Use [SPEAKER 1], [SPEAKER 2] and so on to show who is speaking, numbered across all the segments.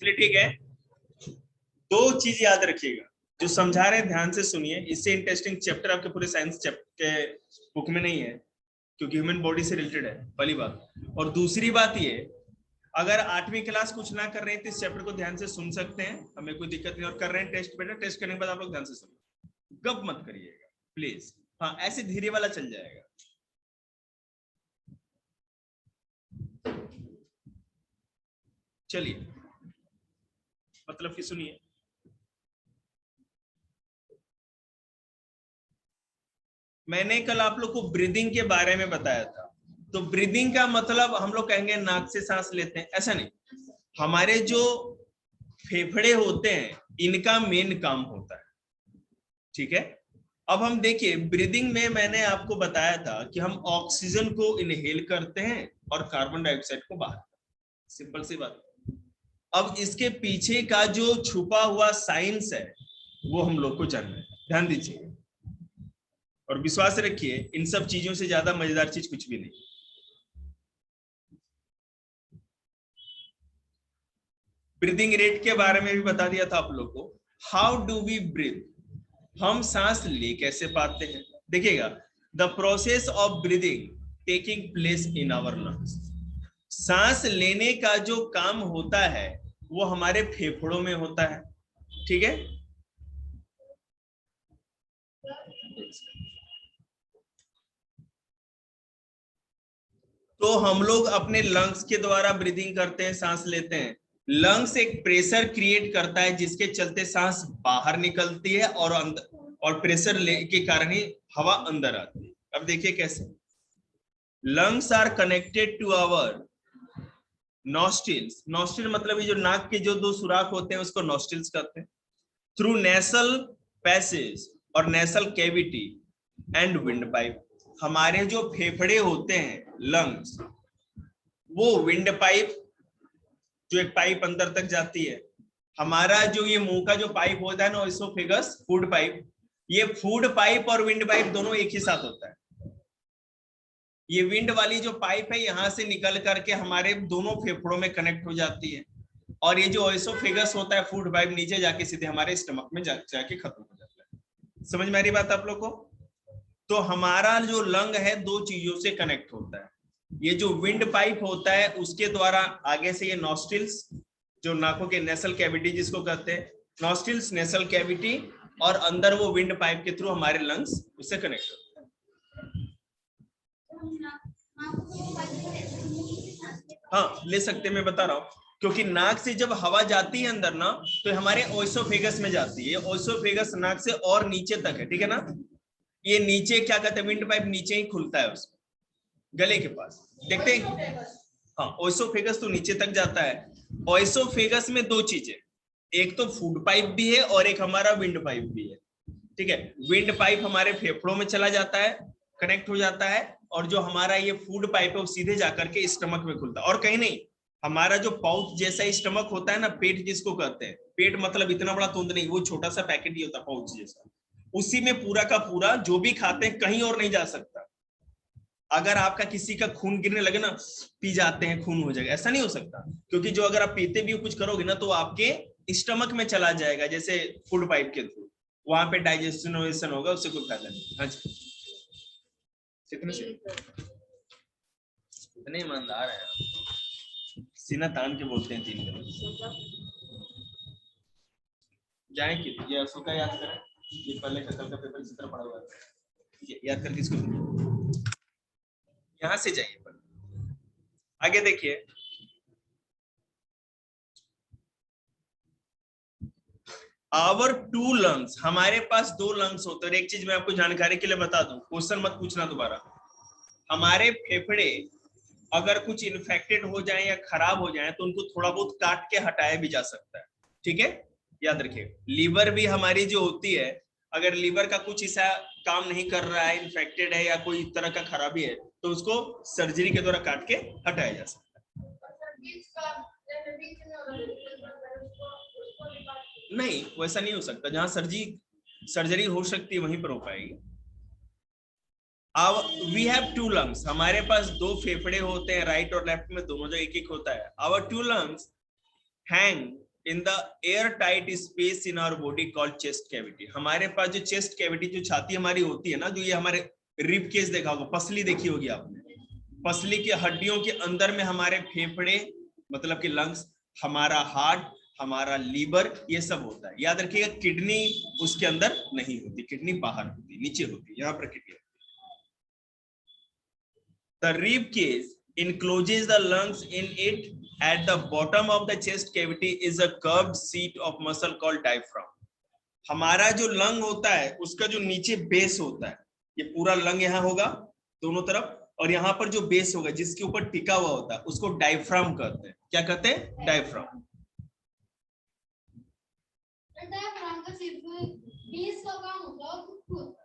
[SPEAKER 1] चलिए ठीक है, दो चीज याद रखिएगा जो समझा रहे हैं, ध्यान से सुनिए। इससे इंटरेस्टिंग चैप्टर आपके पूरे साइंस चैप्टर के बुक में नहीं है, क्योंकि ह्यूमन बॉडी से रिलेटेड है, पहली बात। और दूसरी बात ये, अगर 8वीं क्लास कुछ ना कर रहे हैं तो इस चैप्टर को ध्यान से सुन सकते हैं, हमें कोई दिक्कत नहीं। और कर रहे हैं टेस्ट, बेटा टेस्ट करने के बाद आप लोग ध्यान से सुनो, गप मत करिएगा प्लीज। हाँ, ऐसे धीरे वाला चल जाएगा। चलिए, मतलब कि सुनिए, मैंने कल आप लोग को ब्रीदिंग के बारे में बताया था। तो ब्रीदिंग का मतलब हम लोग कहेंगे नाक से सांस लेते हैं, ऐसा नहीं। हमारे जो फेफड़े होते हैं इनका मेन काम होता है, ठीक है। अब हम देखिए, ब्रीदिंग में मैंने आपको बताया था कि हम ऑक्सीजन को इनहेल करते हैं और कार्बन डाइऑक्साइड को बाहर, सिंपल सी बात। अब इसके पीछे का जो छुपा हुआ साइंस है वो हम लोग को जानना है, ध्यान दीजिए। और विश्वास रखिए, इन सब चीजों से ज्यादा मजेदार चीज कुछ भी नहीं। ब्रीदिंग रेट के बारे में भी बता दिया था आप लोग को। हाउ डू वी ब्रीथ, हम सांस ले कैसे पाते हैं। देखिएगा, the process of breathing taking place in our lungs. सांस लेने का जो काम होता है वो हमारे फेफड़ों में होता है, ठीक है। तो हम लोग अपने लंग्स के द्वारा ब्रीदिंग करते हैं, सांस लेते हैं। लंग्स एक प्रेशर क्रिएट करता है जिसके चलते सांस बाहर निकलती है और अंदर, और प्रेशर के कारण ही हवा अंदर आती है। अब देखिए कैसे। Lungs are connected to our nostrils. Nostril मतलब ये जो नाक के जो दो सुराख होते हैं उसको नॉस्ट्रिल्स कहते हैं। थ्रू नेसल पैसेज और nasal cavity and wind pipe. हमारे जो फेफड़े होते हैं लंग्स, वो विंड पाइप, जो एक पाइप अंदर तक जाती है। हमारा जो ये मुंह का जो पाइप होता है ना, इसोफेगस फूड पाइप, ये फूड पाइप और विंड पाइप दोनों एक ही साथ होता है। ये विंड वाली जो पाइप है यहां से निकल करके हमारे दोनों फेफड़ों में कनेक्ट हो जाती है, और ये जो इसोफेगस होता है फूड पाइप नीचे जाके सीधे हमारे स्टमक में जाके खत्म हो जाता है। समझ में आ रही बात आप लोग को। तो हमारा जो लंग है दो चीजों से कनेक्ट होता है। ये जो विंड पाइप होता है उसके द्वारा आगे से ये नॉस्ट्रिल्स, जो नाकों के नेसल कैविटी जिसको कहते हैं, नॉस्ट्रिल्स नेसल कैविटी, और अंदर वो विंड पाइप के थ्रू हमारे लंग्स उससे कनेक्ट होते हैं। हाँ ले सकते, मैं बता रहा हूँ, क्योंकि नाक से जब हवा जाती है अंदर ना, तो हमारे ओइसोफेगस में जाती है। ओइसोफेगस नाक से और नीचे तक है, ठीक है ना। ये नीचे क्या कहते हैं, विंड पाइप नीचे ही खुलता है उसमें, गले के पास, देखते हैं। हाँ, ओइसोफेगस तो नीचे तक जाता है। ओइसोफेगस में दो चीजें, एक तो फूड पाइप भी है और एक हमारा विंड पाइप भी है, ठीक है। विंड पाइप हमारे फेफड़ों में चला जाता है, कनेक्ट हो जाता है, और जो हमारा ये फूड पाइप है वो सीधे जाकर के स्टमक में खुलता है, और कहीं नहीं। हमारा जो पाउच जैसा स्टमक होता है ना, पेट जिसको कहते हैं, पेट मतलब इतना बड़ा तुंद नहीं, वो छोटा सा पैकेट ही होता है पाउच जैसा, उसी में पूरा का पूरा जो भी खाते हैं कहीं और नहीं जा सकता। अगर आपका किसी का खून गिरने लगे ना, पी जाते हैं खून हो जाएगा, ऐसा नहीं हो सकता, क्योंकि जो अगर आप पीते भी कुछ करोगे ना तो आपके स्टमक में चला जाएगा, जैसे फूड पाइप के थ्रू, वहां पे डाइजेशन होगा, उससे कोई फायदा नहीं। हाँ जी, इतने ईमानदार है, सीना तान के बोलते हैं 3 कदम। जाए कि ये अशोका याद करें, ये पहले का कल का पेपर चित्र पढ़ा हुआ है, याद करके इसको यहां से जाइए पर। आगे देखिए, आवर 2 लंग्स, हमारे पास 2 लंग्स होते हैं। एक चीज मैं आपको जानकारी के लिए बता दूं, क्वेश्चन मत पूछना दोबारा। हमारे फेफड़े अगर कुछ इन्फेक्टेड हो जाए या खराब हो जाए तो उनको थोड़ा बहुत काट के हटाया भी जा सकता है, ठीक है। याद रखिए, लीवर भी हमारी जो होती है, अगर लीवर का कुछ ऐसा काम नहीं कर रहा है, इन्फेक्टेड है या कोई तरह का खराबी है, तो उसको सर्जरी के द्वारा काट के हटाया जा सकता है। नहीं, वैसा नहीं हो सकता, जहां सर्जरी हो सकती है वहीं पर हो पाएगी। वी हैव 2 लंग्स, हमारे पास 2 फेफड़े होते हैं, राइट और लेफ्ट में दोनों जो एक एक होता है। Our 2 lungs hang in the air tight space in our body called chest cavity. हमारे पास जो चेस्ट कैविटी, जो छाती हमारी होती है ना, जो ये हमारे रिब केस देखा होगा, पसली देखी होगी आपने, पसली की हड्डियों के अंदर में हमारे फेफड़े मतलब कि लंग्स, हमारा हार्ट, हमारा लीवर, ये सब होता है। याद रखिएगा, किडनी उसके अंदर नहीं होती, किडनी बाहर होती, नीचे होती, यहाँ पर kidney. The rib cage encloses the lungs in it. At the bottom of the chest cavity is a curved sheet of muscle called diaphragm. हमारा जो लंग होता है उसका जो नीचे बेस होता है, ये पूरा लंग यहाँ होगा दोनों तरफ, और यहाँ पर जो बेस होगा जिसके ऊपर टिका हुआ होता है उसको डायफ्राम कहते हैं। क्या कहते हैं? डायफ्राम।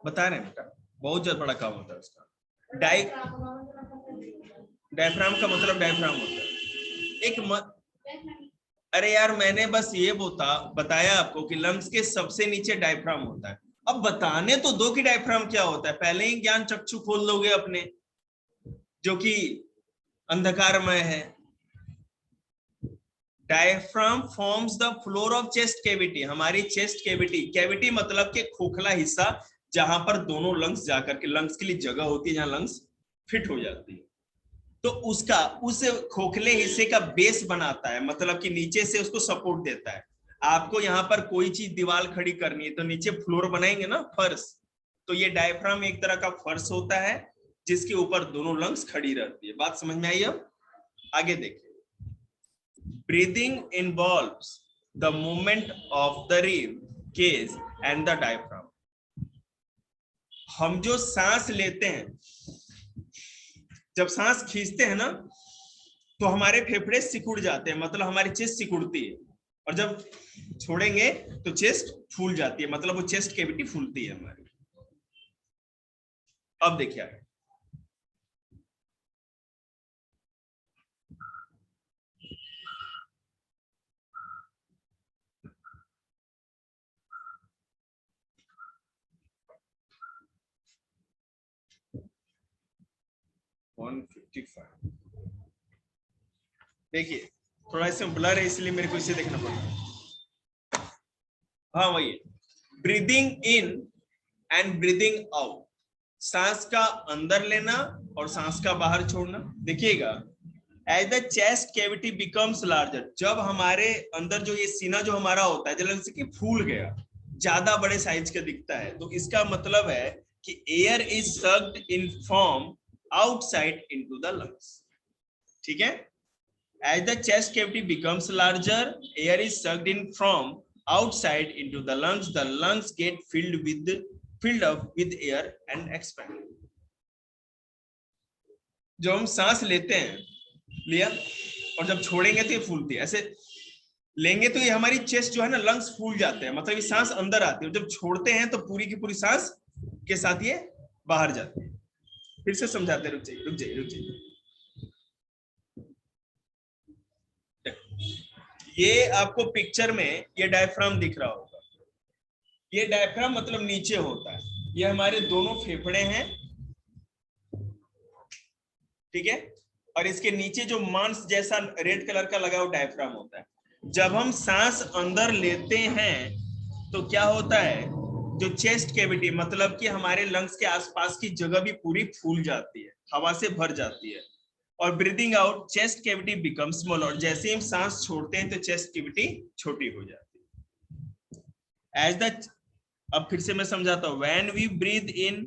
[SPEAKER 1] बता रहे हैं बेटा, बहुत ज्यादा बड़ा काम होता है उसका। डायफ्राम का मतलब डायफ्राम होता है अरे यार, मैंने बस ये बताया आपको कि लंग्स के सबसे नीचे डायफ्राम होता है। अब बताने तो दो कि डायफ्राम क्या होता है, पहले ही ज्ञान चक्षु खोल दोगे अपने, जो कि अंधकारमय है। Diaphragm forms the floor of chest cavity. हमारी चेस्ट कैविटी, कैविटी मतलब के खोखला हिस्सा, जहां पर दोनों लंग्स जाकर के, लंग्स के लिए जगह होती है जहां लंग्स फिट हो जाती है, तो उसका, उस खोखले हिस्से का बेस बनाता है, मतलब कि नीचे से उसको सपोर्ट देता है। आपको यहाँ पर कोई चीज दीवार खड़ी करनी है तो नीचे फ्लोर बनाएंगे ना, फर्श, तो ये डायफ्राम एक तरह का फर्श होता है जिसके ऊपर दोनों लंग्स खड़ी रहती है। बात समझ में आई? अब आगे देखिए। Breathing involves the movement of the rib cage and the diaphragm. हम जो सांस लेते हैं, जब सांस खींचते हैं ना, तो हमारे फेफड़े सिकुड़ जाते हैं, मतलब हमारी चेस्ट सिकुड़ती है, और जब छोड़ेंगे तो चेस्ट फूल जाती है, मतलब वो चेस्ट कैविटी फूलती है हमारी। अब देखिए आगे। देखिए थोड़ा इसमें ब्लर है इसलिए मेरे को इसे देखना पड़ेगा। हाँ वही, breathing in and breathing out, सांस का अंदर लेना और सांस का बाहर छोड़ना। देखिएगा, as the chest cavity becomes larger, जब हमारे अंदर जो ये सीना जो हमारा होता है, जैसे कि फूल गया, ज्यादा बड़े साइज का दिखता है, तो इसका मतलब है कि air is sucked in from outside into the lungs. ठीक है, as the chest cavity becomes larger, air is sucked in from outside into the lungs get filled up with air and expand। जो हम सांस लेते हैं, लिया, और जब छोड़ेंगे तो ये फूलती है, ऐसे लेंगे तो ये हमारी चेस्ट जो है ना, लंग्स फूल जाते हैं, मतलब ये सांस अंदर आती है, जब छोड़ते हैं तो पूरी की पूरी सांस के साथ ये बाहर जाती है। फिर से समझाते, रुक जाइए रुक जाइए रुक जाइए। ये आपको पिक्चर में ये डायफ्राम दिख रहा होगा, ये डायफ्राम मतलब नीचे होता है, ये हमारे दोनों फेफड़े हैं, ठीक है, और इसके नीचे जो मांस जैसा रेड कलर का लगा हुआ डायफ्राम होता है। जब हम सांस अंदर लेते हैं तो क्या होता है, जो चेस्ट कैविटी मतलब कि हमारे लंग्स के आसपास की जगह भी पूरी फूल जाती है, हवा से भर जाती है, और breathing out chest cavity become small, और जैसे हम सांस छोड़ते हैं तो चेस्ट कैविटी छोटी हो जाती है। एज द, अब फिर से मैं समझाता हूं, when we breathe in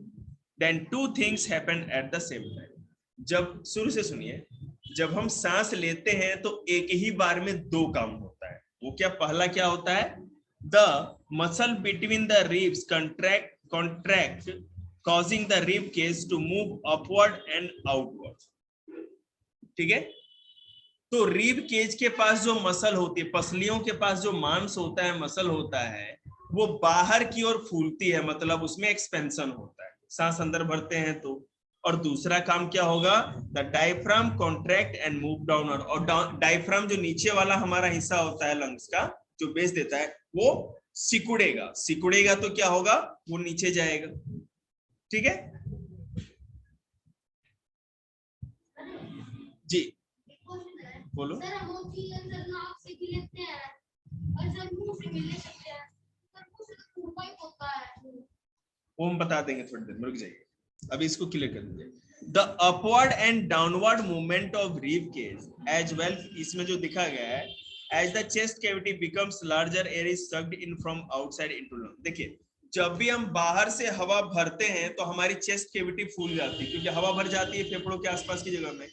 [SPEAKER 1] then two things happen at the same time. जब, शुरू से सुनिए, जब हम सांस लेते हैं तो एक ही बार में दो काम होता है। वो क्या? पहला क्या होता है, the muscle between the ribs contract causing the rib cage to move upward and outward। ठीक है, तो रिब केज के पास जो मसल होती है, पसलियों के पास जो मांस होता है, मसल होता है, वो बाहर की ओर फूलती है, मतलब उसमें एक्सपेंशन होता है, सांस अंदर भरते हैं तो। और दूसरा काम क्या होगा, the diaphragm contract and move downward, और डायफ्राम जो नीचे वाला हमारा हिस्सा होता है लंग्स का, जो बेस देता है, वो सिकुड़ेगा, सिकुड़ेगा तो क्या होगा, वो नीचे जाएगा। ठीक है जी, बोलो।
[SPEAKER 2] सर हम नाक से भी लेते हैं
[SPEAKER 1] वो हम बता देंगे थोड़ी देर में, रुक जाइए, अभी इसको क्लियर कर दीजिए। The upward and downward movement of rib cage as well, इसमें जो दिखा गया है, as the chest cavity becomes larger, air is sucked in from outside into lung. देखिए, जब भी हम बाहर से हवा भरते हैं तो हमारी चेस्ट कैविटी फूल जाती है, क्योंकि हवा भर जाती है फेफड़ों के आसपास की जगह में,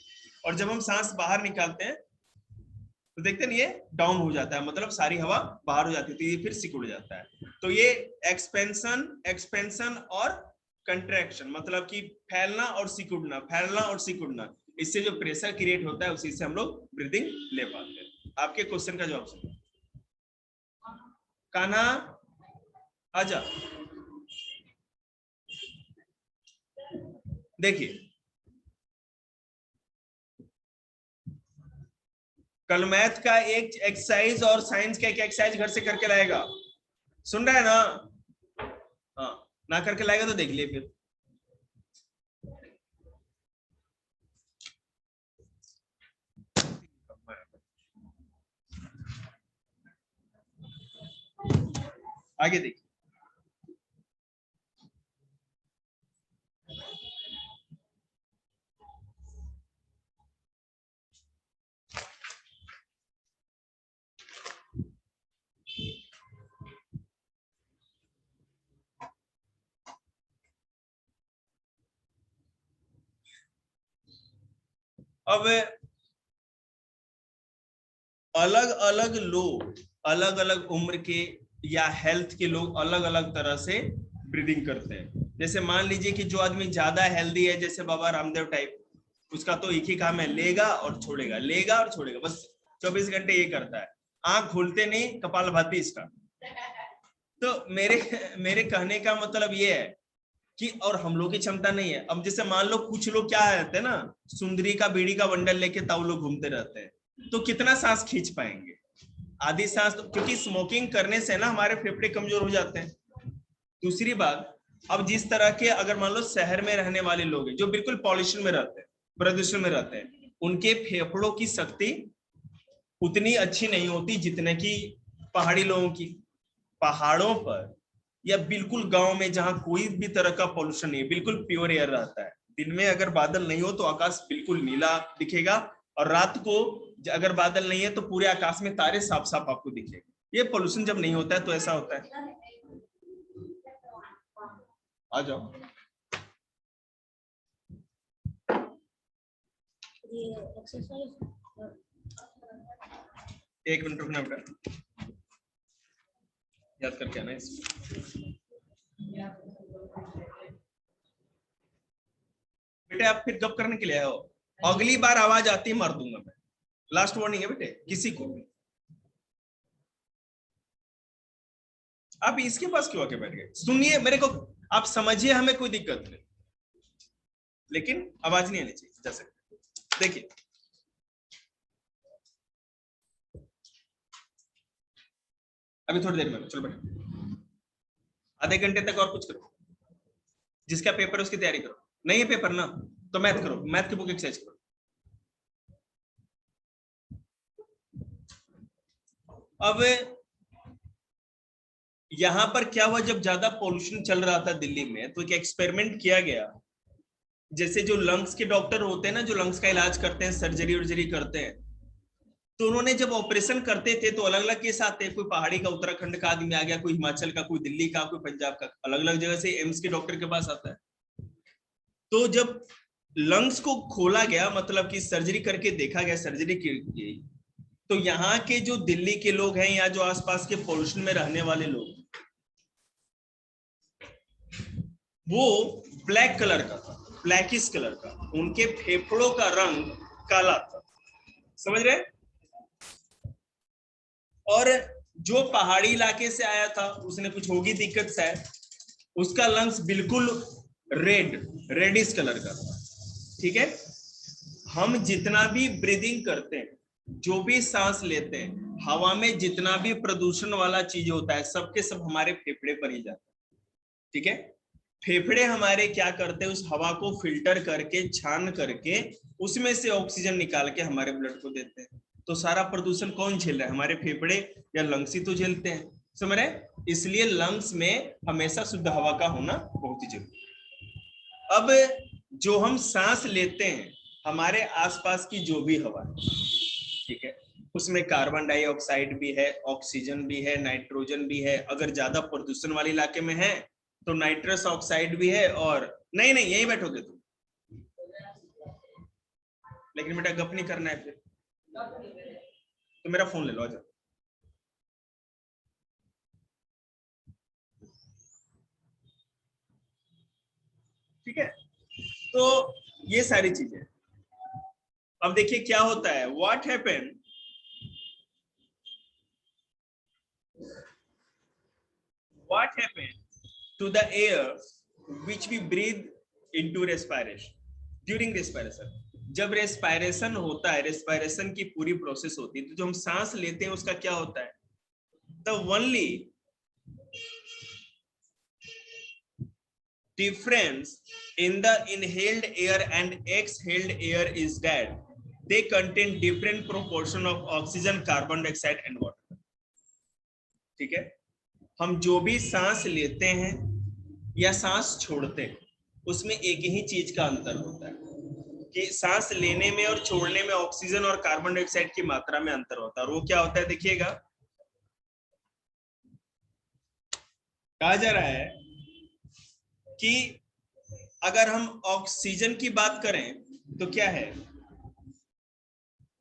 [SPEAKER 1] और जब हम सांस बाहर निकालते हैं तो देखते नहीं, ये डाउन हो जाता है, मतलब सारी हवा बाहर हो जाती है, तो ये फिर सिकुड़ जाता है। तो ये एक्सपेंशन और कंट्रैक्शन, मतलब कि फैलना और सिकुड़ना, फैलना और सिकुड़ना, इससे जो प्रेशर क्रिएट होता है उसी से हम लोग ब्रीदिंग ले पाते हैं। आपके क्वेश्चन का जवाब सुनो। कान्हा आजा। देखिए, कल मैथ का एक एक्सरसाइज और साइंस का एक एक्सरसाइज घर से करके लाएगा, सुन रहा है ना? हाँ, ना करके लाएगा तो देख लिए फिर। आगे देखिए, अब अलग अलग लोग, अलग अलग उम्र के या हेल्थ के लोग अलग अलग तरह से ब्रीदिंग करते हैं। जैसे मान लीजिए कि जो आदमी ज्यादा हेल्दी है, जैसे बाबा रामदेव टाइप, उसका तो एक ही काम है, लेगा और छोड़ेगा, लेगा और छोड़ेगा, बस 24 घंटे ये करता है, आंख खोलते नहीं, कपालभाति इसका। तो मेरे कहने का मतलब ये है कि और हम लोग की क्षमता नहीं है। अब जैसे मान लो कुछ लोग क्या रहते हैं ना, सुंदरी का बीड़ी का बंडल लेके ताऊ लोग घूमते रहते हैं, तो कितना सांस खींच पाएंगे? आधी सांस तो, क्योंकि स्मोकिंग करने से ना हमारे फेफड़े कमजोर हो जाते हैं। दूसरी बात, अब जिस तरह के अगर मान लो शहर में रहने वाले लोग हैं जो बिल्कुल पॉल्यूशन में रहते हैं, प्रदूषण में रहते हैं, उनके फेफड़ों की शक्ति उतनी अच्छी नहीं होती जितने की पहाड़ी लोगों की। पहाड़ों पर या बिल्कुल गांव में जहां कोई भी तरह का पॉल्यूशन नहीं है, बिल्कुल प्योर एयर रहता है, दिन में अगर बादल नहीं हो तो आकाश बिल्कुल नीला दिखेगा, और रात को अगर बादल नहीं है तो पूरे आकाश में तारे साफ साफ आपको दिखेगा। ये पॉल्यूशन जब नहीं होता है तो ऐसा होता है। आ जाओ, एक मिनट रुकना बेटा, याद करके आना इसको। बेटे आप फिर गप करने के लिए आए हो, अगली बार आवाज आती है मार दूंगा मैं, लास्ट वार्निंग है बेटे, किसी को भी। आप इसके पास क्यों आके बैठ गए? सुनिए मेरे को, आप समझिए, हमें कोई दिक्कत नहीं, लेकिन आवाज नहीं आनी चाहिए जैसे। देखिए, अभी थोड़ी देर में, चलो बेटा आधे घंटे तक और कुछ करो, जिसका पेपर है उसकी तैयारी करो, नहीं है पेपर ना तो मैथ करो, मैथ की बुक एक्सरसाइज करो। अब यहां पर क्या हुआ, जब ज्यादा पोल्यूशन चल रहा था दिल्ली में, तो एक एक्सपेरिमेंट किया गया। जैसे जो लंग्स के डॉक्टर होते हैं ना, जो लंग्स का इलाज करते हैं, सर्जरी वर्जरी करते हैं, तो उन्होंने जब ऑपरेशन करते थे तो अलग अलग केस आते हैं, कोई पहाड़ी का, उत्तराखंड का आदमी आ गया, कोई हिमाचल का, कोई दिल्ली का, कोई पंजाब का, अलग अलग जगह से एम्स के डॉक्टर के पास आता है। तो जब लंग्स को खोला गया, मतलब कि सर्जरी करके देखा गया, सर्जरी की, तो यहाँ के जो दिल्ली के लोग हैं या जो आसपास के पोल्यूशन में रहने वाले लोग, वो ब्लैक कलर का था, ब्लैकिश कलर का, उनके फेफड़ों का रंग काला था, समझ रहे? और जो पहाड़ी इलाके से आया था, उसने कुछ होगी दिक्कत शायद, उसका लंग्स बिल्कुल रेडिश कलर का था। ठीक है, हम जितना भी ब्रीदिंग करते हैं, जो भी सांस लेते हैं, हवा में जितना भी प्रदूषण वाला चीज होता है, सबके सब हमारे फेफड़े पर ही जाता है। ठीक है, फेफड़े हमारे क्या करते हैं, उस हवा को फिल्टर करके, छान करके, उसमें से ऑक्सीजन निकाल के हमारे ब्लड को देते हैं। तो सारा प्रदूषण कौन झेल रहा है, हमारे फेफड़े या लंग्स ही तो झेलते हैं, समझ रहे? इसलिए लंग्स में हमेशा शुद्ध हवा का होना बहुत ही जरूरी है। अब जो हम सांस लेते हैं, हमारे आसपास की जो भी हवा है, ठीक है, उसमें कार्बन डाइऑक्साइड भी है, ऑक्सीजन भी है, नाइट्रोजन भी है। अगर ज्यादा प्रदूषण वाले इलाके में है तो नाइट्रस ऑक्साइड भी है। और नहीं नहीं यही बैठोगे तुम, लेकिन बेटा गप नहीं करना है फिर, तो मेरा फोन ले लो, आजा। ठीक है, तो ये सारी चीजें। अब देखिए क्या होता है, what happen, what happened to the air which we breathe into respiration during respiration। जब रेस्पायरेशन होता है, रेस्पायरेशन की पूरी प्रोसेस होती है, तो जो हम सांस लेते हैं उसका क्या होता है, the only difference in the inhaled air and exhaled air is that they contain different proportion of oxygen, carbon dioxide and water। ठीक है, हम जो भी सांस लेते हैं या सांस छोड़ते हैं, उसमें एक ही चीज का अंतर होता है कि सांस लेने में और छोड़ने में ऑक्सीजन और कार्बन डाइऑक्साइड की मात्रा में अंतर होता है। और वो क्या होता है, देखिएगा कहा जा रहा है कि अगर हम ऑक्सीजन की बात करें तो क्या है,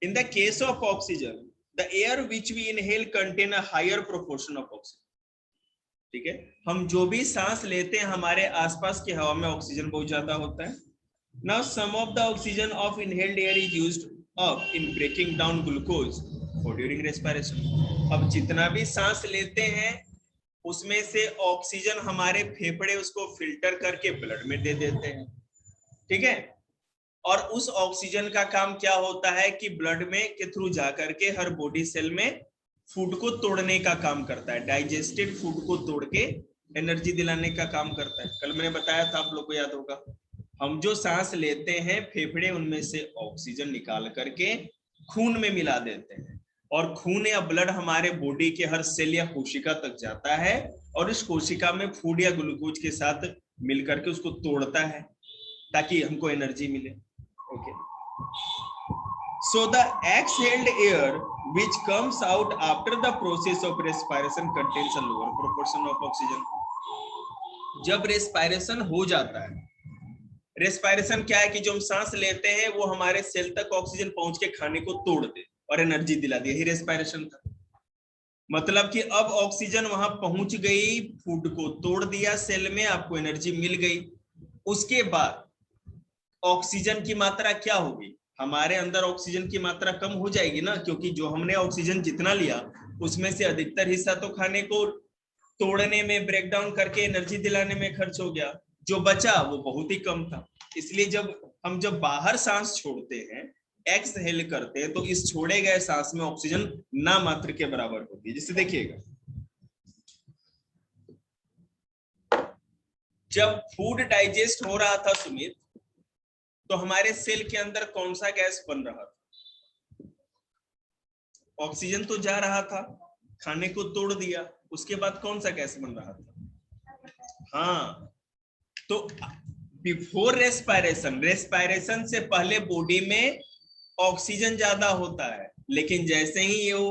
[SPEAKER 1] in the case of oxygen the air which we inhale contain a higher proportion of oxygen. ठीक है, हम जो भी सांस लेते हैं हमारे आसपास की हवा में ऑक्सीजन बहुत ज्यादा होता है। Now some of the oxygen of inhaled air is used up in breaking down glucose for during respiration. अब जितना भी सांस लेते हैं उसमें से ऑक्सीजन हमारे फेफड़े उसको फिल्टर करके ब्लड में दे देते हैं। ठीक है, और उस ऑक्सीजन का काम क्या होता है कि ब्लड में के थ्रू जाकर के हर बॉडी सेल में फूड को तोड़ने का काम करता है, डाइजेस्टेड फूड को तोड़ के एनर्जी दिलाने का काम करता है। कल मैंने बताया था, आप लोग को याद होगा, हम जो सांस लेते हैं फेफड़े उनमें से ऑक्सीजन निकाल करके खून में मिला देते हैं, और खून या ब्लड हमारे बॉडी के हर सेल या कोशिका तक जाता है, और इस कोशिका में फूड या ग्लूकोज के साथ मिल करके उसको तोड़ता है ताकि हमको एनर्जी मिले। Okay, so the exhaled air which comes out after the process of respiration contains a lower proportion of oxygen। जब रेस्पायरेशन हो जाता है, रेस्पायरेशन क्या है कि जो हम सांस लेते हैं वो हमारे सेल तक ऑक्सीजन पहुंच के खाने को तोड़ दे और एनर्जी दिला दे, यही रेस्पायरेशन था। मतलब कि अब ऑक्सीजन वहां पहुंच गई, फूड को तोड़ दिया सेल में, आपको एनर्जी मिल गई। उसके बाद ऑक्सीजन की मात्रा क्या होगी, हमारे अंदर ऑक्सीजन की मात्रा कम हो जाएगी ना, क्योंकि जो हमने ऑक्सीजन जितना लिया उसमें से अधिकतर हिस्सा तो खाने को तोड़ने में, ब्रेक डाउन करके एनर्जी दिलाने में खर्च हो गया, जो बचा वो बहुत ही कम था। इसलिए जब बाहर सांस छोड़ते हैं, एक्सहेल करते हैं, तो इस छोड़े गए सांस में ऑक्सीजन ना मात्र के बराबर होती है। जिससे देखिएगा, जब फूड डाइजेस्ट हो रहा था सुमित, तो हमारे सेल के अंदर कौन सा गैस बन रहा था, ऑक्सीजन तो जा रहा था, खाने को तोड़ दिया, उसके बाद कौन सा गैस बन रहा था, हाँ, तो बिफोर रेस्पायरेशन, रेस्पायरेशन से पहले बॉडी में ऑक्सीजन ज्यादा होता है, लेकिन जैसे ही ये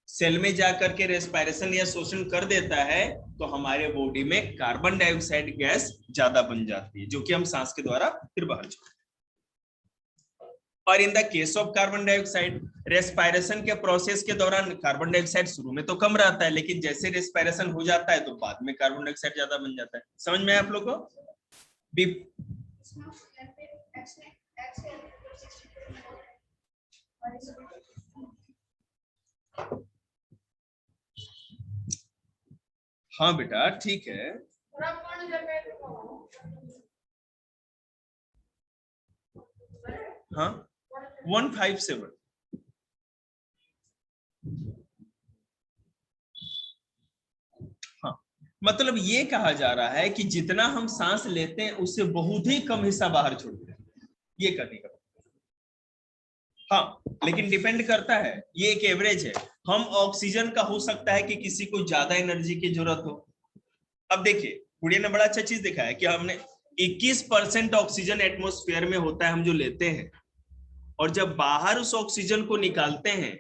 [SPEAKER 1] सेल में जाकर के रेस्पायरेशन या शोषण कर देता है तो हमारे बॉडी में कार्बन डाइऑक्साइड गैस ज्यादा बन जाती है, जो कि हम सांस के द्वारा फिर बाहर छोड़ते हैं। और इन the case of carbon dioxide, respiration के प्रोसेस के दौरान कार्बन डाइऑक्साइड शुरू में तो कम रहता है, लेकिन जैसे रेस्पायरेशन हो जाता है तो बाद में कार्बन डाइऑक्साइड ज्यादा बन जाता है। समझ में आप लोग को? हाँ बेटा ठीक है, हाँ 157। हाँ, मतलब ये कहा जा रहा है कि जितना हम सांस लेते हैं उससे बहुत ही कम हिस्सा बाहर छोड़ते हैं, ये करने का। हाँ, लेकिन डिपेंड करता है, ये एक एवरेज है। हम ऑक्सीजन का हो सकता है कि किसी को ज्यादा एनर्जी की जरूरत हो। अब देखिए गुड़िया ने बड़ा अच्छा चीज दिखाया कि हमने 21% ऑक्सीजन एटमॉस्फेयर में होता है हम जो लेते हैं, और जब बाहर उस ऑक्सीजन को निकालते हैं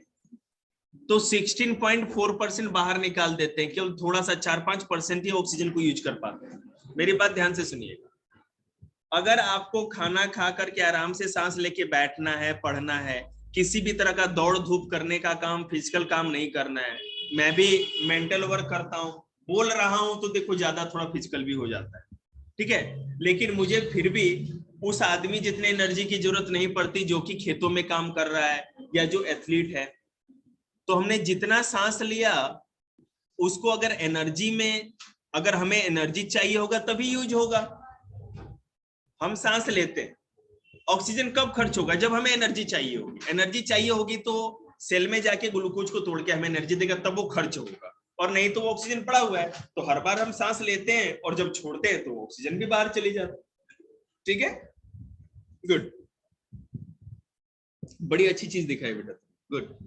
[SPEAKER 1] तो 16.4% बाहर निकाल देते हैं, केवल थोड़ा सा 4-5% ही ऑक्सीजन को यूज कर पाते हैं। मेरी बात ध्यान से सुनिएगा, अगर आपको खाना खा करके आराम से सांस लेके बैठना है, पढ़ना है, किसी भी तरह का दौड़ धूप करने का काम, फिजिकल काम नहीं करना है, मैं भी मेंटल वर्क करता हूँ, बोल रहा हूं तो देखो ज्यादा थोड़ा फिजिकल भी हो जाता है, ठीक है, लेकिन मुझे फिर भी उस आदमी जितने एनर्जी की जरूरत नहीं पड़ती जो कि खेतों में काम कर रहा है या जो एथलीट है। तो हमने जितना सांस लिया उसको अगर एनर्जी में, अगर हमें एनर्जी चाहिए होगा तभी यूज होगा। हम सांस लेते हैं, ऑक्सीजन कब खर्च होगा? जब हमें एनर्जी चाहिए होगी। एनर्जी चाहिए होगी तो सेल में जाके ग्लूकोज को तोड़ के हमें एनर्जी देगा, तब वो खर्च होगा, और नहीं तो वो ऑक्सीजन पड़ा हुआ है, तो हर बार हम सांस लेते हैं और जब छोड़ते हैं तो ऑक्सीजन भी बाहर चली जाती है। ठीक है, गुड, बड़ी अच्छी चीज दिखाई बेटा, गुड।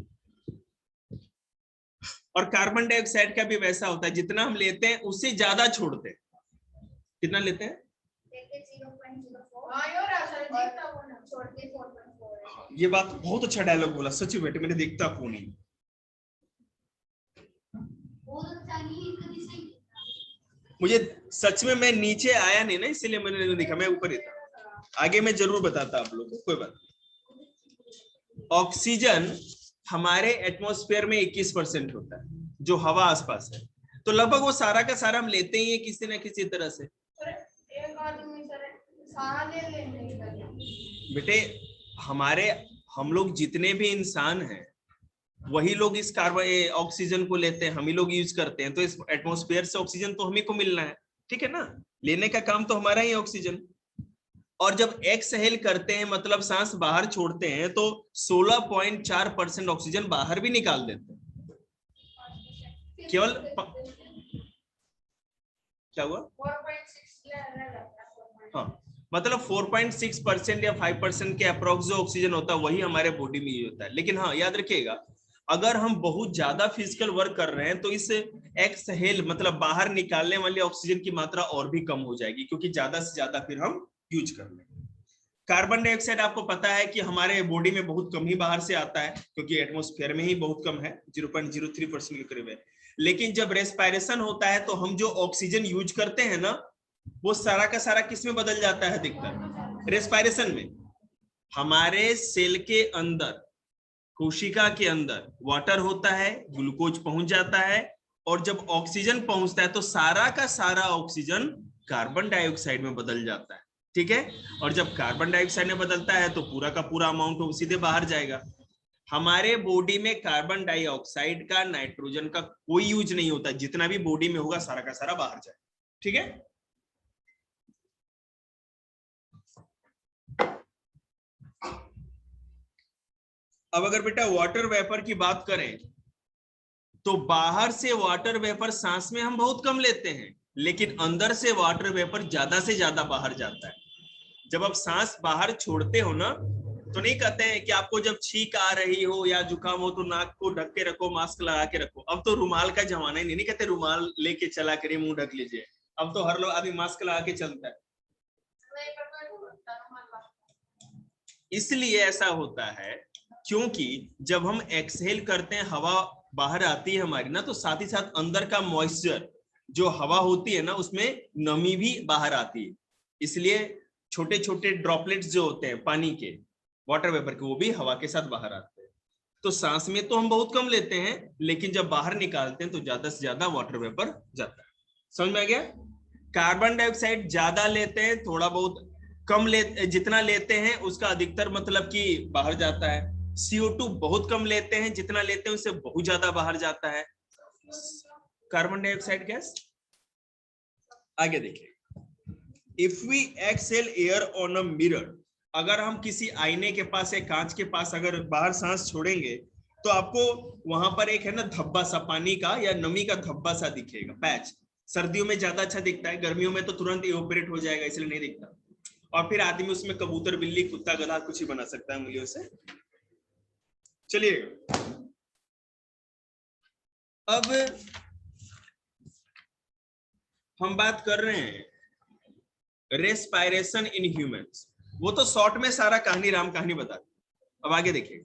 [SPEAKER 1] और कार्बन डाइऑक्साइड का भी वैसा होता है, जितना हम लेते हैं उससे ज्यादा छोड़ते हैं। कितना लेते हैं? ये बात बहुत अच्छा डायलॉग बोला, सच में बेटे, मैंने देखता क्यों नहीं। मुझे सच में, मैं नीचे आया नहीं ना, इसीलिए मैंने नहीं देखा, मैं ऊपर ही था। आगे मैं जरूर बताता आप लोगों को, कोई बात। ऑक्सीजन हमारे एटमॉस्फेयर में 21% होता है जो हवा आसपास है, तो लगभग वो सारा का सारा हम लेते ही है किसी ना किसी तरह से। बेटे हम लोग जितने भी इंसान हैं वही लोग इस कार्बन ऑक्सीजन को लेते हैं, हम ही लोग यूज करते हैं, तो इस एटमॉस्फेयर से ऑक्सीजन तो हम ही को मिलना है, ठीक है ना, लेने का काम तो हमारा ही ऑक्सीजन। और जब एक्सहेल करते हैं मतलब सांस बाहर छोड़ते हैं तो 16.4% ऑक्सीजन बाहर भी निकाल देते हैं। केवल क्या हुआ? हाँ, मतलब 4.6% या 5% के अप्रोक्स जो ऑक्सीजन होता है वही हमारे बॉडी में यूज होता है। लेकिन हाँ याद रखिएगा, अगर हम बहुत ज्यादा फिजिकल वर्क कर रहे हैं तो इस एक्सहेल मतलब बाहर निकालने वाली ऑक्सीजन की मात्रा और भी कम हो जाएगी, क्योंकि ज्यादा से ज्यादा फिर हम यूज कर लेंगे। कार्बन डाइऑक्साइड आपको पता है कि हमारे बॉडी में बहुत कम ही बाहर से आता है, क्योंकि एटमॉस्फेयर में ही बहुत कम है, 0.03% के करीब है। लेकिन जब रेस्पिरेशन होता है तो हम जो ऑक्सीजन यूज करते हैं ना, वो सारा का सारा किस में बदल जाता है अधिकतर? रेस्पिरेशन में। हमारे सेल के अंदर, कोशिका के अंदर वाटर होता है, ग्लूकोज पहुंच जाता है, और जब ऑक्सीजन पहुंचता है तो सारा का सारा ऑक्सीजन कार्बन डाइऑक्साइड में बदल जाता है, ठीक है। और जब कार्बन डाइऑक्साइड में बदलता है तो पूरा का पूरा अमाउंट सीधे बाहर जाएगा। हमारे बॉडी में कार्बन डाइऑक्साइड का, नाइट्रोजन का कोई यूज नहीं होता, जितना भी बॉडी में होगा सारा का सारा बाहर जाए, ठीक है। अब अगर बेटा वाटर वेपर की बात करें तो बाहर से वाटर वेपर सांस में हम बहुत कम लेते हैं, लेकिन अंदर से वाटर वेपर ज्यादा से ज्यादा बाहर जाता है। जब आप सांस बाहर छोड़ते हो ना, तो नहीं कहते हैं कि आपको जब छींक आ रही हो या जुकाम हो तो नाक को ढक के रखो, मास्क लगा के रखो। अब तो रुमाल का जमाना ही नहीं कहते रुमाल लेके चला करिए, मुंह ढक लीजिए। अब तो हर लोग आदमी मास्क लगा के चलता है। इसलिए ऐसा होता है क्योंकि जब हम एक्सहेल करते हैं, हवा बाहर आती है हमारी ना, तो साथ ही साथ अंदर का मॉइस्चर जो हवा होती है ना, उसमें नमी भी बाहर आती है। इसलिए छोटे छोटे ड्रॉपलेट्स जो होते हैं पानी के, वाटर वेपर के, वो भी हवा के साथ बाहर आते हैं। तो सांस में तो हम बहुत कम लेते हैं, लेकिन जब बाहर निकालते हैं तो ज्यादा से ज्यादा वाटर वेपर जाता है। समझ में आ गया? कार्बन डाइऑक्साइड ज्यादा लेते हैं, थोड़ा बहुत कम जितना लेते हैं उसका अधिकतर मतलब कि बाहर जाता है। CO2 बहुत कम लेते हैं, जितना लेते हैं उससे बहुत ज्यादा बाहर जाता है कार्बन डाइऑक्साइड गैस। आगे देखिए, if we exhale air on a mirror, अगर हम किसी आईने के पास या कांच के पास अगर बाहर सांस छोड़ेंगे तो आपको वहां पर एक है ना धब्बा सा, पानी का या नमी का धब्बा सा दिखेगा, पैच। सर्दियों में ज्यादा अच्छा दिखता है, गर्मियों में तो तुरंत इवेपोरेट हो जाएगा, इसलिए नहीं दिखता। और फिर आदमी उसमें कबूतर, बिल्ली, कुत्ता, गधा कुछ ही बना सकता है उंगलियों से। चलिए अब हम बात कर रहे हैं रेस्पायरेशन इन ह्यूमंस। वो तो शॉर्ट में सारा कहानी राम कहानी बता दी। अब आगे देखिए,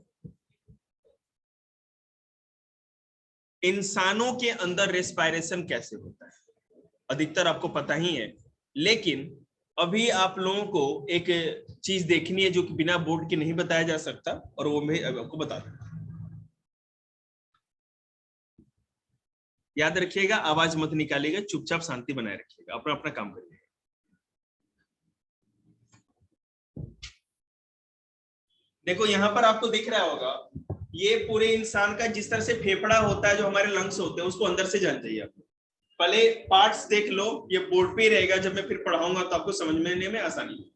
[SPEAKER 1] इंसानों के अंदर रेस्पायरेशन कैसे होता है अधिकतर आपको पता ही है, लेकिन अभी आप लोगों को एक चीज देखनी है जो कि बिना बोर्ड के नहीं बताया जा सकता, और वो मैं आपको बता दूं। याद रखिएगा, आवाज मत निकालिएगा, चुपचाप शांति बनाए रखिएगा, अपना अपना काम करिए। देखो यहां पर आपको दिख रहा होगा, ये पूरे इंसान का जिस तरह से फेफड़ा होता है, जो हमारे लंग्स होते हैं, उसको अंदर से जान जाइए आप। पहले पार्ट्स देख लो, ये बोर्ड पे ही रहेगा, जब मैं फिर पढ़ाऊंगा तो आपको समझने में आसानी।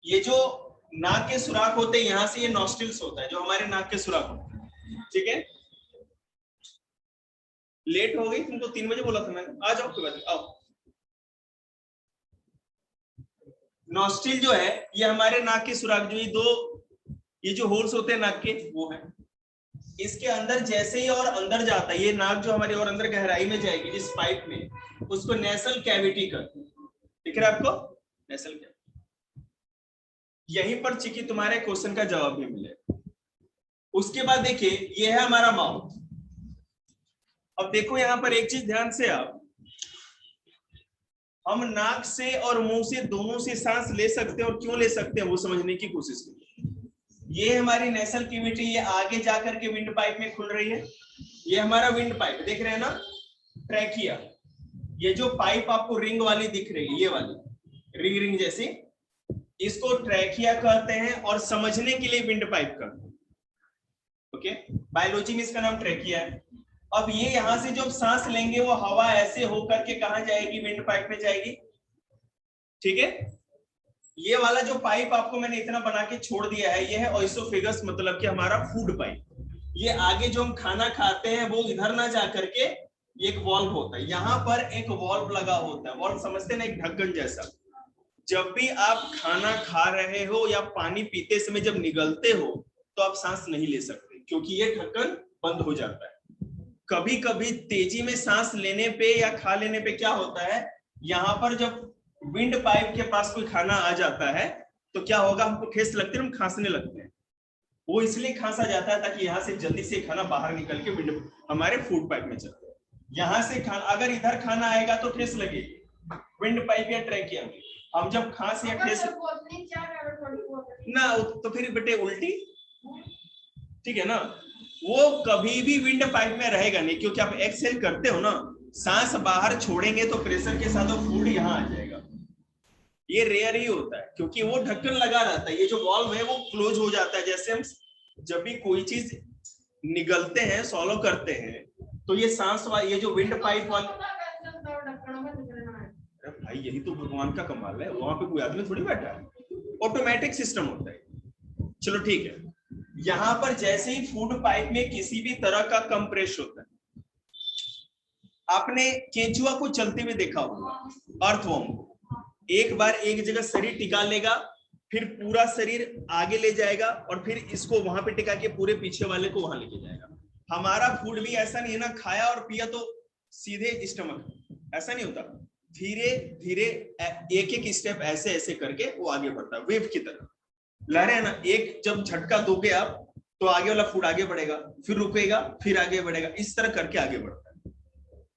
[SPEAKER 1] ये जो नाक के सुराख होते हैं, यहां से ये नॉस्ट्रिल्स होता है, जो हमारे नाक के सुराख होते हैं, ठीक है। लेट हो गई, तुमको 3 बजे बोला था मैंने, आ जाओ, कोई बात नहीं, आओ। नॉस्ट्रिल जो है ये हमारे नाक के सुराख, जो ये जो होल्स होते हैं नाक के, वो है। इसके अंदर जैसे ही और अंदर जाता है, ये नाक जो हमारी और अंदर गहराई में जाएगी जिस पाइप में, उसको नेसल कैविटी कहते हैं। दिख रहा है आपको, नेसल कैविटी। यहीं पर चिकी तुम्हारे क्वेश्चन का जवाब भी मिले। उसके बाद देखिए, ये है हमारा माउथ। अब देखो यहां पर एक चीज ध्यान से, आप हम नाक से और मुंह से दोनों से सांस ले सकते हैं, और क्यों ले सकते हैं वो समझने की कोशिश करिए। ये हमारी नेसल कैविटी, ये आगे जाकर के विंड पाइप में खुल रही है। ये हमारा विंड पाइप देख रहे हैं ना, ट्रैकिया। ये जो पाइप आपको रिंग वाली दिख रही है, ये वाली रिंग रिंग जैसी, इसको ट्रैकिया कहते हैं, और समझने के लिए विंड पाइप कहते हैं। ओके, बायोलॉजी में इसका नाम ट्रैकिया है। अब ये यहां से जब सांस लेंगे, वो हवा ऐसे होकर के कहां जाएगी, विंड पाइप में जाएगी, ठीक है। ये वाला जो पाइप आपको मैंने इतना बना के छोड़ दिया है, ये है ओइसोफेगस, मतलब कि हमारा फूड पाइप। ये आगे जो हम खाना खाते हैं, वो इधर ना जा करके एक वॉल्व होता है, यहाँ पर एक वॉल्व लगा होता है। वॉल्व समझते हैं ना, एक ढक्कन जैसा। जब भी आप खाना खा रहे हो या पानी पीते समय जब निगलते हो, तो आप सांस नहीं ले सकते, क्योंकि ये ढक्कन बंद हो जाता है। कभी कभी तेजी में सांस लेने पे या खा लेने पे क्या होता है, यहाँ पर जब विंड पाइप के पास कोई खाना आ जाता है, तो क्या होगा, हमको ठेस लगती है, हम खांसने लगते हैं। वो इसलिए खांसा जाता है ताकि यहाँ से जल्दी से खाना बाहर निकल के विंड हमारे फूड पाइप में चलता है। यहाँ से खाना, अगर इधर खाना आएगा तो ठेस लगेगी विंड पाइप या ट्रैकिया में। हम जब खांस या ठेस ना, तो फिर बेटे उल्टी, ठीक है ना। वो कभी भी विंड पाइप में रहेगा नहीं, क्योंकि आप एक्सहेल करते हो ना, सांस बाहर छोड़ेंगे तो प्रेशर के साथ वो फूड यहाँ आ जाएगा। ये रेयर ही होता है, क्योंकि वो ढक्कन लगा रहता है। ये जो वॉल्व है वो क्लोज हो जाता है। जैसे हम जब भी कोई चीज निगलते हैं, सॉलो करते हैं, तो ये सांस वाला, ये जो विंड पाइप वाला, भाई यही तो भगवान का कमाल है, वहां पे कोई आदमी थोड़ी बैठा है, ऑटोमेटिक सिस्टम होता है। चलो ठीक है, यहां पर जैसे ही फूड पाइप में किसी भी तरह का कंप्रेस होता है, आपने केंचुआ को चलते हुए देखा होगा, अर्थवर्म को। एक बार एक जगह शरीर टिका लेगा, फिर पूरा शरीर आगे ले जाएगा, और फिर इसको वहां पे टिका के पूरे पीछे वाले को वहां लेके जाएगा। हमारा फूड भी ऐसा नहीं है ना, खाया और पिया तो सीधे स्टमक, ऐसा नहीं होता। धीरे धीरे एक एक स्टेप ऐसे ऐसे करके वो आगे बढ़ता है, वेव की तरह लहरें है ना। एक जब झटका दोगे आप, तो आगे वाला फूड आगे बढ़ेगा, फिर रुकेगा, फिर आगे बढ़ेगा, इस तरह करके आगे बढ़ता है।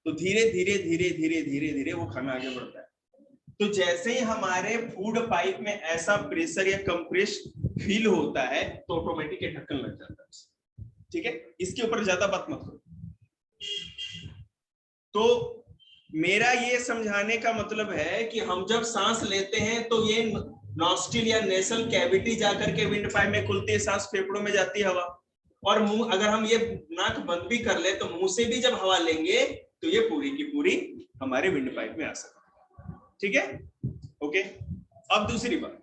[SPEAKER 1] तो धीरे धीरे धीरे धीरे धीरे धीरे वो खाना आगे बढ़ता है। तो जैसे ही हमारे फूड पाइप में ऐसा प्रेशर या कंप्रेस फील होता है, तो ऑटोमेटिक ये ढक्कन लग जाता है, ठीक है। इसके ऊपर ज्यादा बात मत करो। तो मेरा ये समझाने का मतलब है कि हम जब सांस लेते हैं, तो ये नॉस्ट्रिल या नेसल कैविटी जाकर के विंड पाइप में खुलती है, सांस फेफड़ों में जाती है हवा, और मुंह, अगर हम ये नाक बंद भी कर ले, तो मुंह से भी जब हवा लेंगे, तो ये पूरी की पूरी हमारे विंड पाइप में आ सकती है, ठीक है। ओके, अब दूसरी बात,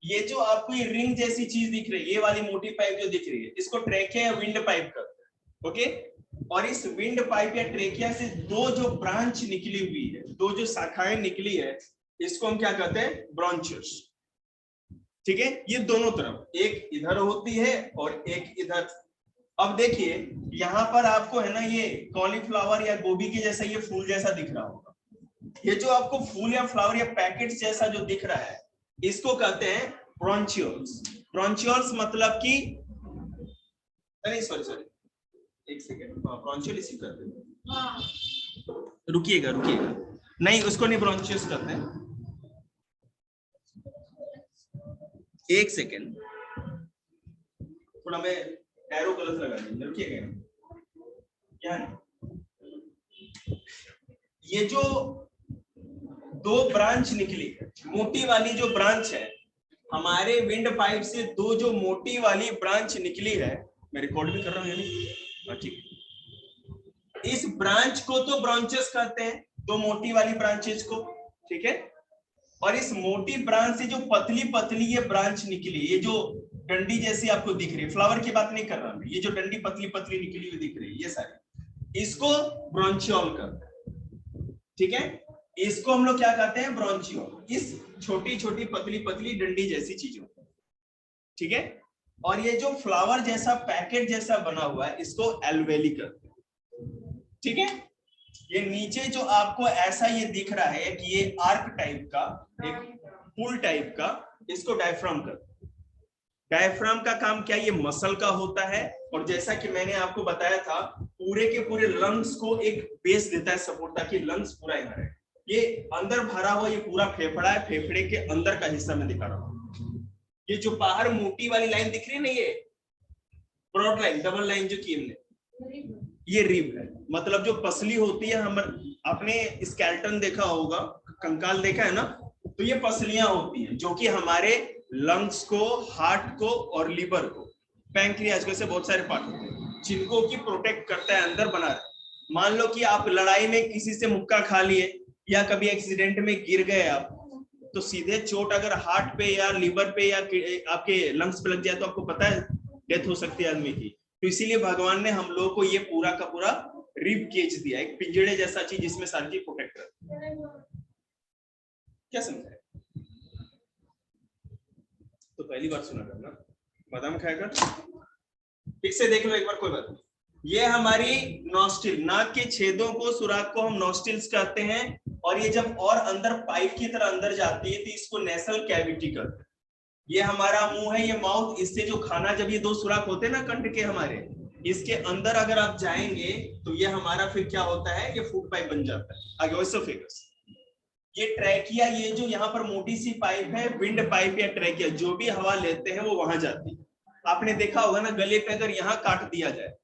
[SPEAKER 1] ये जो आपको ये रिंग जैसी चीज दिख रही है, ये वाली मोटी पाइप जो दिख रही है, इसको ट्रैकिया या विंड पाइप कहते हैं, ओके। और इस विंड पाइप या ट्रैकिया से दो जो ब्रांच निकली हुई है, दो जो शाखाएं निकली है, इसको हम क्या कहते हैं, ब्रांचेस। ठीक है, ये दोनों तरफ, एक इधर होती है और एक इधर। अब देखिए यहाँ पर आपको है ना ये कॉलीफ्लावर या गोभी के जैसा ये फूल जैसा दिख रहा होगा। ये जो आपको फूल या फ्लावर या पैकेट जैसा जो दिख रहा है इसको कहते हैं ब्रोंचियोल्स। ब्रोंचियोल्स मतलब कि नहीं सॉरी एक सेकेंड, ब्रोंचियोल इसी करते हैं, रुकिएगा नहीं उसको नहीं ब्रोंचियोल्स करते हैं, एक सेकेंड थोड़ा मैं एरो गलत लगा दूंगा, रुकिएगा। क्या है ये जो दो ब्रांच निकली है, मोटी वाली जो ब्रांच है हमारे विंड पाइप से, दो जो मोटी वाली ब्रांच निकली है, मैं रिकॉर्ड भी कर रहा हूँ यानी ठीक, इस ब्रांच को तो ब्रांचेस कहते हैं, दो मोटी वाली ब्रांचेस को, ठीक है। और इस मोटी ब्रांच से जो पतली पतली ये ब्रांच निकली, ये जो डंडी जैसी आपको दिख रही है, फ्लावर की बात नहीं कर रहा मैं, ये जो डंडी पतली पतली निकली हुई दिख रही है ये सारी, इसको ब्रोंचियोल कहते हैं, ठीक है। इसको हम लोग क्या कहते हैं, ब्रोंचियोल, इस छोटी छोटी पतली पतली डंडी जैसी चीजों, ठीक है। और ये जो फ्लावर जैसा पैकेट जैसा बना हुआ है इसको एल्वेली कहते हैं, ठीक है। ये नीचे जो आपको ऐसा ये दिख रहा है कि ये आर्क टाइप का, एक पुल टाइप का, इसको डायफ्राम कहते हैं। डायफ्राम का काम क्या, ये मसल का होता है, और जैसा कि मैंने आपको बताया था पूरे के पूरे लंग्स को एक बेस देता है सपोर्ट, ताकि लंग्स पूरा यहाँ रहे। ये अंदर भरा हुआ ये पूरा फेफड़ा है, फेफड़े के अंदर का हिस्सा में दिखा रहा हूँ। ये जो बाहर मोटी वाली लाइन दिख रही है ना, ये ब्रॉड लाइन, डबल लाइन जो की हमने, ये रिब है, मतलब जो पसली होती है, हम आपने स्केलेटन देखा होगा, कंकाल देखा है ना, तो ये पसलियां होती हैं जो कि हमारे लंग्स को, हार्ट को और लीवर को, पैंक्रियाज को, ऐसे बहुत सारे पार्ट होते हैं जिनको की प्रोटेक्ट करता है, अंदर बना रहे। मान लो कि आप लड़ाई में किसी से मुक्का खा लिए या कभी एक्सीडेंट में गिर गए आप, तो सीधे चोट अगर हार्ट पे या लीवर पे या आपके लंग्स पे लग जाए तो आपको पता है डेथ हो सकती है आदमी की। तो इसीलिए भगवान ने हम लोगों को ये पूरा का पूरा रिब केज दिया, एक पिंजड़े जैसा चीज जिसमें सारी चीज प्रोटेक्ट करती है। क्या समझे? तो पहली बार सुना करना, बादाम खाएगा, ठीक से देख लो एक बार, कोई बात नहीं। ये हमारी नॉस्टिल, नाक के छेदों को, सुराख को हम नॉस्टिल्स कहते हैं, और ये जब और अंदर पाइप की तरह अंदर जाती है तो इसको नेसल कैविटी कहते हैं। ये हमारा मुंह है, ये माउथ, इससे जो खाना, जब ये दो सुराख होते हैं ना कंठ के हमारे, इसके अंदर अगर आप जाएंगे तो ये हमारा फिर क्या होता है, ये फूड पाइप बन जाता है। आगे ओएसोफेगस, ये ट्रैकिया, ये जो यहाँ पर मोटी सी पाइप है, विंड पाइप या ट्रैकिया, जो भी हवा लेते हैं वो वहां जाती है। आपने देखा होगा ना, गले पे अगर यहाँ काट दिया जाए,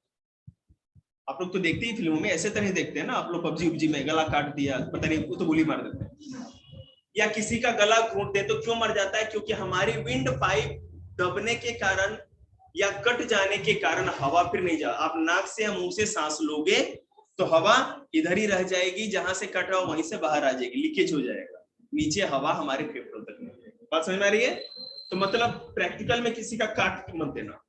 [SPEAKER 1] आप लोग तो देखते ही फिल्मों में ऐसे तरह देखते हैं ना, आप लोग पबजी उबजी में गला काट दिया, पता नहीं, वो तो गोली मार देते हैं, या किसी का गला घोंट दे तो क्यों मर जाता है, क्योंकि हमारी विंड पाइप दबने के कारण या कट जाने के कारण हवा फिर नहीं जा, आप नाक से या मुंह से सांस लोगे तो हवा इधर ही रह जाएगी, जहां से कट रहा हो वहीं से बाहर आ जाएगी, लीकेज हो जाएगा, नीचे हवा हमारे फेफड़ों तक नहीं जाएगी। बात समझ में आ रही है? तो मतलब प्रैक्टिकल में किसी का काट मत देना।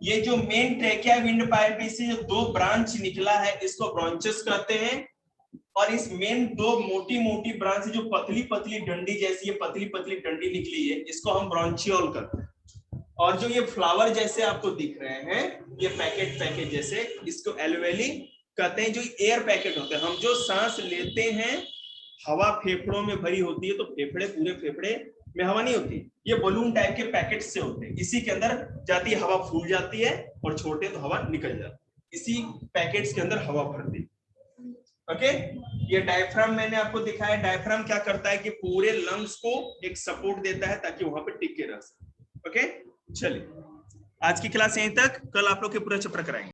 [SPEAKER 1] ये जो मेन ट्रैकिया विंड पाइप से जो दो ब्रांच निकला है इसको ब्रांचेस कहते हैं, और इस मेन दो मोटी मोटी ब्रांच जो पतली पतली डंडी जैसी, ये पतली पतली डंडी निकली है, इसको हम ब्रोंचियोल कहते हैं। और जो ये फ्लावर जैसे आपको दिख रहे हैं, ये पैकेट जैसे, इसको एल्वेली कहते हैं। जो एयर पैकेट होते हैं, हम जो सांस लेते हैं हवा फेफड़ों में भरी होती है, तो फेफड़े, पूरे फेफड़े में हवा नहीं होती, ये बलून टाइप के पैकेट से होते हैं, इसी के अंदर जाती है हवा, फूल जाती है, और छोटे तो हवा निकल जाती है, इसी पैकेट्स के अंदर हवा भरती है। ओके, ये डायफ्राम मैंने आपको दिखाया। डायफ्राम क्या करता है कि पूरे लंग्स को एक सपोर्ट देता है ताकि वहां पे टिक के रह सके। ओके, चलिए आज की क्लास यहीं तक, कल आप लोग के पूरा चैप्टर कराएंगे।